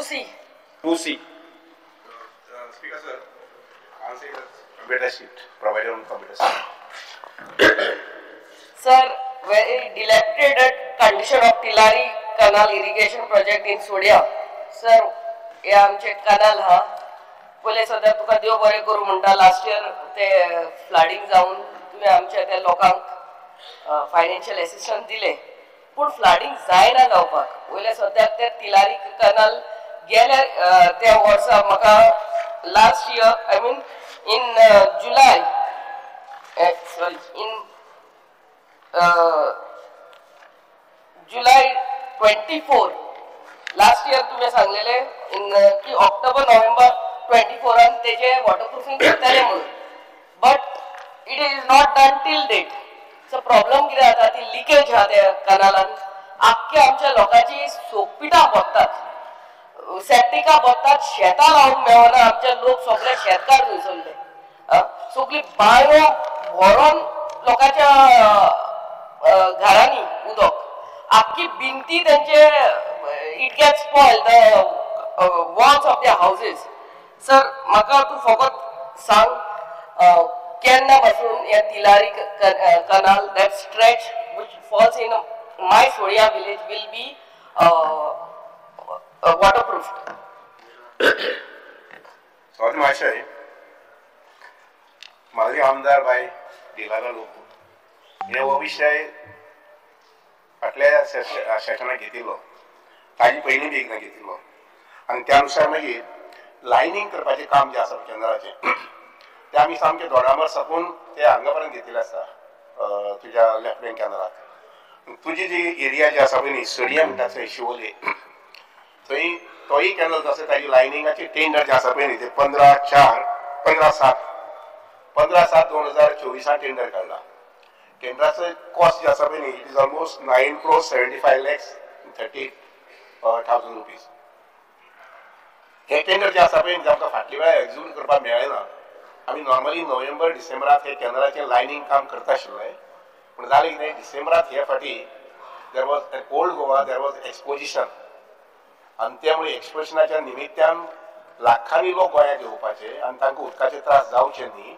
2C. 2C. Speaker sir, answer computer sheet provided on computer sheet. Sir, very dilapidated condition of Tilari Canal irrigation project in Sodia. Sir, हे आमचे कनाल हा पहिले सध्या तुका देव बरें करूं म्हणटा. लास्ट इयर ते फ्लडिंग जावन तुवें आमच्या त्या लोकांक फायनान्शियल एसिस्टन्स दिले, पूण फ्लडिंग जायना जावपाक. पहिले सद्याक ते तिलारी कनाल गेल्या त्या वर्सा म्हाका last year I mean in July in July 24 last year तुम्ही सांगलेले की ऑक्टोबर नोव्हेंबर 24 तेजे वॉटरप्रूफिंग करतले म्हणून, but it is not done till date. So problem कितें जाता, ती लिकेज आहा त्या कनालान. आख्ख्या आमच्या लोकांची सोकपिटां बसतात, सेप्टिका बसतात, शेतां लावूंक मेळना. आमचे लोक सगळे शेतकार थंयसरले, सगळी बांयो व्हरून लोकांच्या घरांनी उदक, आख्खी भिंती त्यांचे it get spoil the walls of the houses. Sir म्हाका तू फकत सांग केन्ना पासून या Tillari canal that stretch which falls in my Sodia village will be waterproofed. Sorry महाशय, माजी आमदार बाय दिलागा लोक हे हो विषय फाटल्या सेशनाक घेतिल्लो, ताजी पयलीं बी एकदां घेतिल्लो, आनी त्या अनुसार मागीर लायनींग करपाचें काम जें आसा केंद्राचें तें आमी सामकें दोडामार साकून ते हांगा पर्यंत घेतिल्लें आसा. तुज्या लेफ्ट बँक केंद्राक तुजी जी एरिया जी आसा पळय न्ही, सोडिया म्हणटा थंय शिवोले, थंय तोय कॅनल जो आसा ताजी लायनिंगाची टेंडर जे आसा पळय न्ही ते 15/7/2024 टेंडर काडला. टेंडराचो कॉस्ट जे आसा पळय न्ही इट इज ऑलमोस्ट 9,75,30,000 रुपीज. हे टेंडर जे आसा पळय न्ही आमकां फाटल्या वेळार एक्झिक्यूट करपाक मेळ्ळेना. आमी नॉर्मली नोव्हेंबर डिसेंबरांत हे केंद्राचें लायनींग काम करता आशिल्लें, पूण जालें कितें डिसेंबरांत हे फाटी there was old Goa there was exposition, आनी त्यामुळे एक्सपोजिशनाच्या निमित्यान लाखांनी लोक गोंयांत येवपाचे आनी तांकां उदकाचे त्रास जावचे न्ही.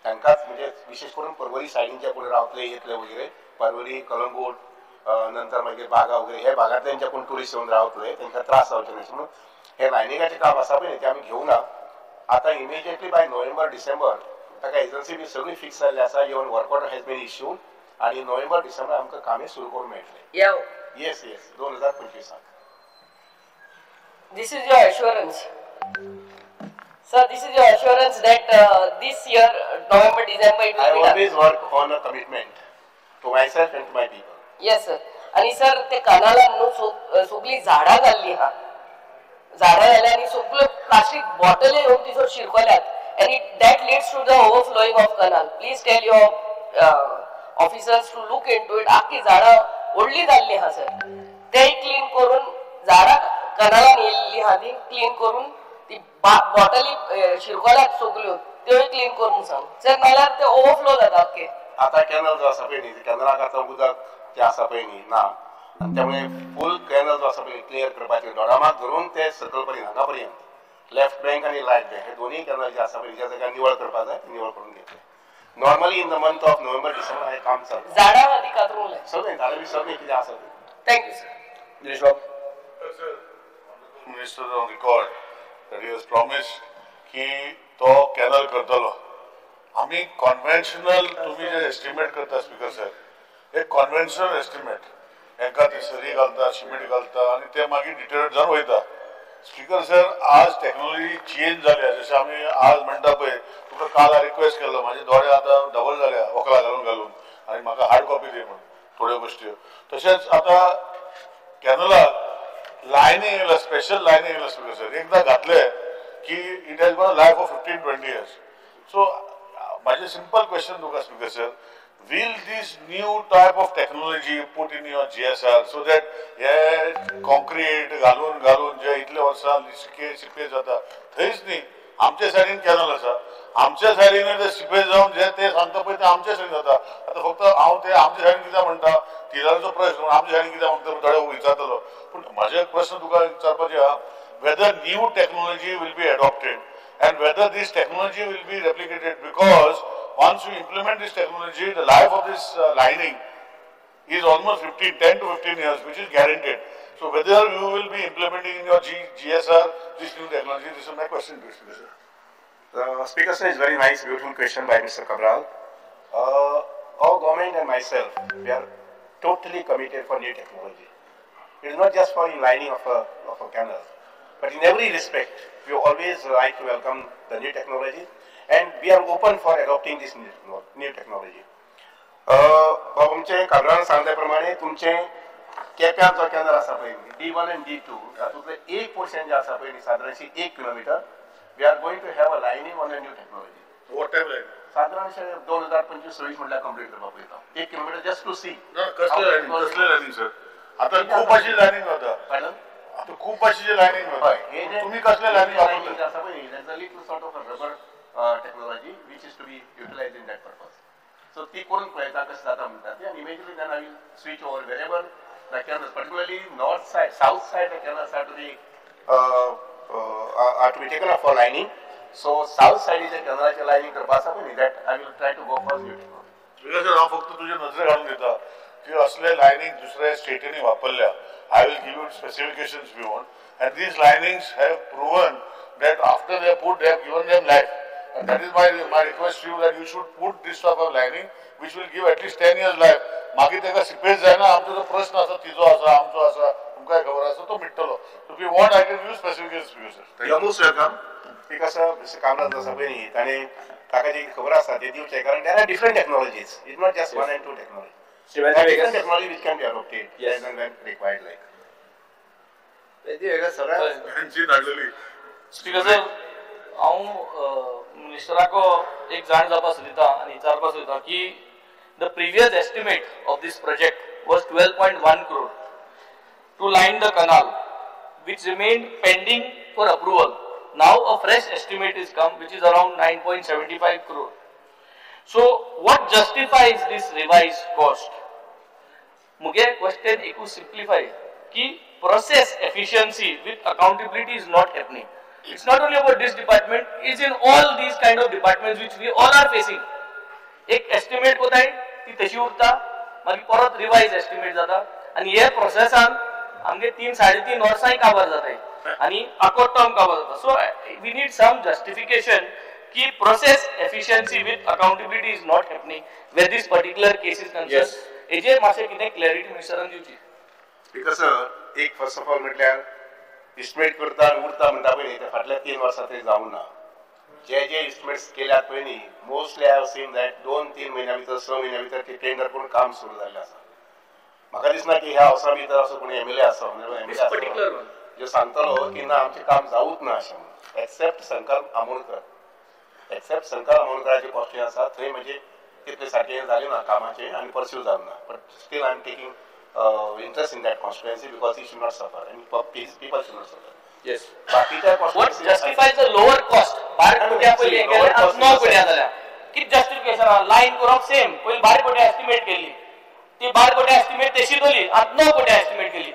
तांकांच म्हणजे विशेष करून पर्वरी सायडींच्या कोण रावतले येतले वगैरे, पर्वरी कलंगूट नंतर मागीर बागा वगैरे हे भागांतल्यान कोण ट्युरिस्ट येवन रावतले तांकां त्रास जावचे न्ही. म्हणून हे लायनिंगाचें काम आसा पळय ते आमी घेवना. आतां इमिजिएटली बाय नोव्हेंबर डिसेंबर ताका एजन्सी बी सगळी फिक्स जाल्ली आसा. Even work order has been issued आनी नोव्हेंबर डिसेंबर आमकां कामें सुरू करूंक मेळटलें. Yes 2025. This is your assurance. Sir, this is your assurance that this year, November, December, it will be done. I always work on a commitment to myself and to my people. Yes, sir. आणि sir ते कनालान न्हू सगळी झाडां घाल्ली हा, झाडां घाल्ली आनी सगळ्यो प्लास्टीक बॉटले येवन तिचो शिरकल्यात and that leads to the overflowing of canal. Please tell your officers to look into it. आख्खी झाडां व्हडली जाल्ली हा सर, ते क्लीन करून झाडां कनालान येयल्ली हा ती क्लीन करून ती बॉटली शिरकल्यात सगळ्यो त्यो क्लीन करून सांग सर, नाल्यार ते ओवरफ्लो जाता ओके. आता कॅनल जो आसा पळय न्ही कॅनलाक आतां उदक जे आसा पळय न्ही ना, आनी त्यामुळे फूल कॅनल जो आसा पळय क्लियर करपाचें दोडामाक धरून ते सकयल पर्यंत हांगा पर्यंत लेफ्ट बँक आनी रायट बँक हे दोनूय कॅनल जे आसा पळय ज्या जाग्यार निवळ करपाक जाय निवळ करून घेतले. Normally in the month of November December हे काम चालू. झाडां खातीर कातरूंक जाय सगळें जालें बी सगळें कितें आसा तें. Thank you sir. दिनेश बाब. Minister on record that he has promised की तो कॅनल करतलो. आम्ही कॉन्व्हेन्शनल तुम्ही जे एस्टिमेट करता स्पीकर सर, हे कॉन्व्हेन्शनल एस्टिमेट हांकां ती सरी घालता सिमेंट घालता आनी ते मागीर डिटेरेट जावन वयता. स्पीकर सर, आज टेक्नॉलॉजी चेंज जाल्या, जशें आमी आज म्हणटा पळय, तुका काल रिक्वेस्ट केल्लो म्हाजे दोळे आतां डबल जाल्या वकलां घालून घालून आनी म्हाका हार्ड कॉपी दी म्हणून थोड्यो गोश्टी. तशेंच आतां कॅनलाक लायनींग येयला, स्पेशल लायनींग येयला स्पीकर सर. एकदां घातले की it has gone life of 15-20 years. So माझे सिंपल क्वेश्चन तुका speaker sir, will this new type of technology put in your GSR so that हे कॉन्क्रीट घालून घालून जे इतले वर्सां सिपेज जाता थंयच न्ही आमच्या सायडीन कॅनल आसा, आमच्या सायडीन ते सिपेज जावन जे ते सांगता पळय ते आमच्या सायडीन जाता. आतां फक्त हांव ते आमच्या सायडीन कित्याक म्हणटा तिलारचो प्रश्न आमच्या सायडीन कित्याक म्हणटा थोडे विचारतलो, पूण म्हाजे प्रश्न तुका विचारपाचे आहा whether new technology will be adopted and whether this technology will be replicated, because once you implement this technology, the life of this lining is almost 10 to 15 years, which is guaranteed. So whether you will be implementing in your GSR this new technology, this is my question to you, sir. Speaker sir, is very nice, beautiful question by Mr. Cabral. Our government and myself, we are totally committed for new technology. It is not just for inlining of a canal, but in every respect, we always like to welcome the new technology, and we are open for adopting this new technology. तुमचे काब्रान सांगल्याप्रमाणे तुमचे केप्यां जो canal आसा पळय D1 and D2 तातूंतले 1% जे आसा पळय सादारणशी 1 kilometre we are going to have a lining on a new technology. What time line? साधारणशे 2025-26 म्हटल्यार कंप्लीट करपाक पळयता 1 किलोमीटर जस्ट टू सी. कसले लायनिंग सर? आता खूप अशी लायनिंग जाता. आता खूप अशी लायनिंग जाता. तुम्ही कसले लायनिंग वापरता? आसा पळय there is a little sort of a rubber technology which is to be utilized in that purpose. So ती करून पळयता कशें जाता म्हणटात and immediately then I will switch over wherever the canals, particularly north side, south side the canals are to be taken up for lining. So south side is a canal lining करपा आसा पळय that I will try to go for new technology. Because हांव फक्त तुजे नजरे घालून दिता की असले लायनिंग दुसऱ्या स्टेटींनी वापरल्या. I will give you specifications if you want, and these linings have proven that after they have given them life. And that is my request to you, that you should put this type of lining which will give at least 10 years life. मागीर तेका seepage जायना. आमचो जो प्रश्न आसा तिजो आसा आमचो आसा तुमकां खबर आसा तो मिटतलो. If you want I can use specifications for you, sir. You are most welcome. Because Mr. Kamran आसा पळय न्ही ताणें ताका जी खबर आसा ती दिवचें कारण there are different technologies. It's not just one and two technology. There are different technology which can be adopted as and when required like. वेदी वेगळा सगळ्या यांची धाडलेली. स्पीकर सर हांव मिनिस्टराको एक जाण जावपा सोदिता आनी विचारपा सोदिता की the previous estimate of this project was 12.1 crore to line the canal which remained pending for approval. Now a fresh estimate is come which is around 9.75 crore. So what justifies this revised cost? मुगे question एकू simplify की process efficiency with accountability is not happening. It's not only about this department, it's in all these kind of departments which we all are facing. एक estimate कोताय ती तशी उरता मागीर परत रिवाइज एस्टिमेट जाता आनी हे प्रोसेसान आमगे 3-3.5 वर्सांय काबार जाताय आनी आको टर्म काबार जाता. So we need some justification की process efficiency with accountability is not happening where this particular case is concern. हेजेर मातशें कितें क्लॅरिटी मिनिस्टरान दिवची. बिकॉज एक फर्स्ट ऑफ ऑल म्हटल्यार इस्टिमेट करता आनी उरता म्हणटा पळय न्ही ते फाटल्या 3 वर्सां तरी जावंक ना. जे इस्टिमेट्स केल्यात पळय न्ही mostly I have seen that 2-3 म्हयन्या भितर 6 म्हयन्या भितर ते टेंडर करून काम सुरू जाल्लें आसा. म्हाका दिसना की ह्या हावसा भितर असो कोणी एमएलए आसा जो सांगतलो की ना आमचें काम जावूच ना अशें म्हणून. एक्सेप्ट संकल्प आमोणकराची पोस्टींग आसा थंय म्हणजे तितलें सारकें जालें ना कामाचें आनी परस्यू जावंक ना. But still I am taking interest in that constituency because he should not suffer and people should not suffer. Yes. What justifies the lower cost? 12 कोटी पयली केले आतां 9 कोटी जाल्या. कित जस्टिफिकेशन लाइन करप सेम पयली 12 कोटी एस्टिमेट केली ती 12 कोटी एस्टिमेट तशी दोली आतां 9 कोटी एस्टिमेट केली.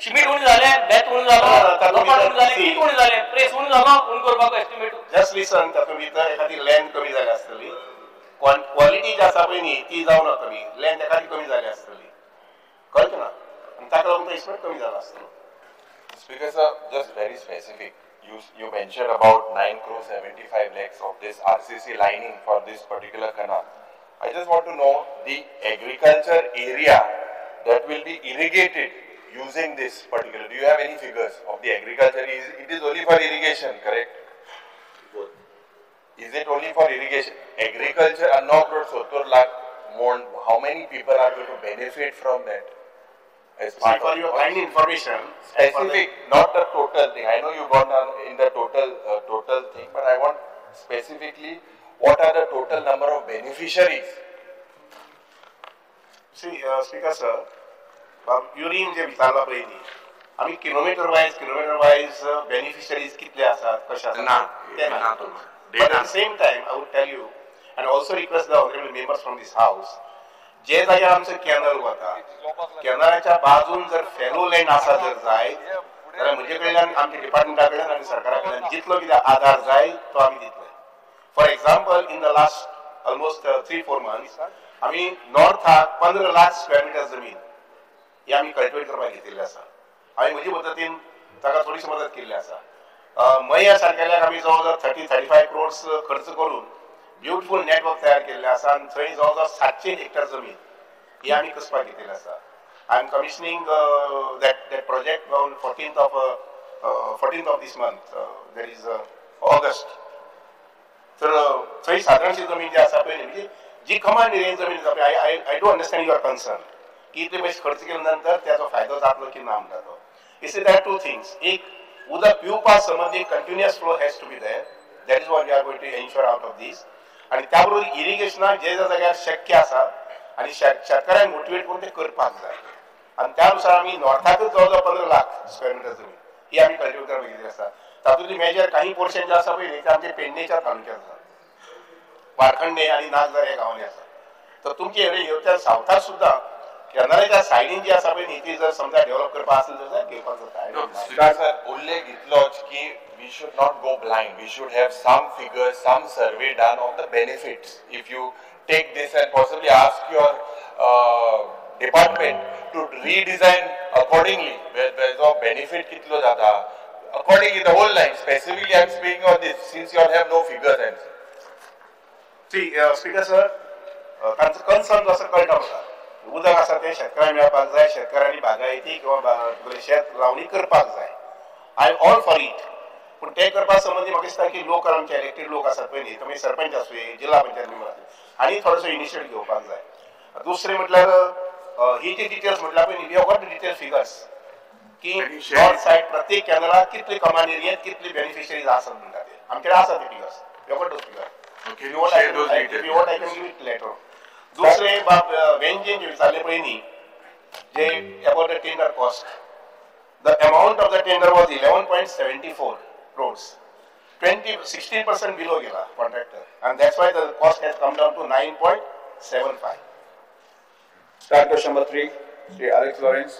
शिमीट उणी जाले बेत उणी जालो लोपाट उणी जाले कित उणी जाले प्रेस उणी जालो उणी करपाक एस्टिमेट. जस्ट लिसन तातूंत भितर एखादी लँड कमी जाली आसतली क्वॉलिटी जी आसा पळय न्ही ती जावं ना कमी लँड एखादी कमी जाली आसतली कळ्ळें ना आनी ताका लागून तो इस्टिमेट कमी जालो आसतलो. Speaker sir, just very specific. You mentioned about 9.75 crore of this RCC lining for this particular canal. I just want to know the agriculture area that will be irrigated using this particular. Do you have any figures of the agriculture? It is only for irrigation, correct? Is it only for irrigation? Agriculture, 9.70 lakh mon. How many people are going to benefit from that? As See, for your kind information, specific, not the total thing. I know you got in the total thing, but I want specifically what are the total number of beneficiaries? See, Speaker sir, urine जे विचारला पळय न्ही आमी kilometre wise beneficiaries कितले आसात कशे आसात but at the same time I would tell you and also request the honorable members from this house जे जाग्यार आमचो कॅनल वता कॅनलाच्या बाजून जर फेलो लँड आसा जर जाय जाल्यार म्हजे कडल्यान आमच्या डिपार्टमेंटा कडल्यान आनी सरकारा कडल्यान जितलो कितें आधार जाय तो आमी दितले. For example in the last almost 3-4 months आमी नॉर्थाक 15 लाख स्क्वेअर मिटर जमीन ही आमी कल्टिवेट करपाक घेतिल्ली आसा. हांवें म्हजे पद्दतीन ताका थोडीशी मदत केल्ली आसा. मया सारकेल्याक आमी जवळ जवळ 30-35 crores खर्च करून ब्युटिफूल नेटवर्क तयार केल्ले आसा आनी थंय जवळ जवळ 700 हेक्टर जमीन ही आमी कसपाक घेतिल्ली आसा. I am commissioning that project on 14th of this month. There is August. तर थंय साधारणशी जमीन जी आसा पळय म्हणजे जी कमांड एरियेन जमीन आसा पळय I do understand your concern की इतले पयशे खर्च केले नंतर त्याचो फायदो जातलो की ना म्हणटा तो. It's there two things. एक उदक पिवपा संबंधी continuous flow has to be there. That is what we are going to ensure out of this. आणि त्या बरोबर इरिगेशनाक जे जाग्यार शक्य आसा आनी शेतकऱ्यांक मोटिवेट करून ते करपाक जाय. आणि त्यानुसार आम्ही नॉर्थाकच जवळ जवळ 15 लाख स्क्वेअर मिटर जमीन ही आम्ही कल्टिवेट करपाक घेतली आसा. तातूंतली मेजर काही पोर्शन जे आसा पळय ते आमचे पेडणेच्या तालुक्यात आसा. वारखंडे आणि नागझर ह्या गांवांनी आसा. तर तुमचे येवत्या सावथाक सुद्धा कॅनलाच्या सायडीन जी आसा पळय न्ही ती जर समजा डेव्हलप करपाक आसली जाल्यार घेवपाक जाता. सर उल्लेख इतलोच की we should not go blind. We should have some figures, some survey done of the benefits. If you take this and possibly ask your department to redesign accordingly, where the benefit kitlo jata, accordingly the whole line. Specifically, I am speaking on this since you all have no figures and. See, Speaker sir, तांचो concern असं कळटा म्हाका. उदक आसा तें शेतकऱ्यांक मेळपाक जाय, शेतकऱ्यांनी बागायती किंवा शेत लावणी करपाक जाय. I am all for it. पूण ते करपा संबंधी म्हाका दिसता की लोकल आमचे इलेक्टेड लोक आसात पळय न्ही तुमी सरपंच आसूं जिल्हा पंचायत मेंबर आसूं आनी थोडोसो इनिशिएटिव्ह घेवपाक जाय. दुसरें म्हटल्यार ही जी डिटेल्स म्हटल्यार पळय न्ही we have got detail figures की नॉर्थ सायड प्रत्येक कॅनलाक कितले कमांड एरियेंत कितले बेनिफिशरीज आसात म्हणटा ते आमचे आसा ते figures. We have got those figures. What I can give it later. दुसरे व्यंजन जे विचारले पळय न्ही जे about the tender cost. The amount of the tender was 11.74 crores. 16% below gela contractor, and that's why the cost has come down to 9.75. Start question number 3, Sri Alex Lawrence.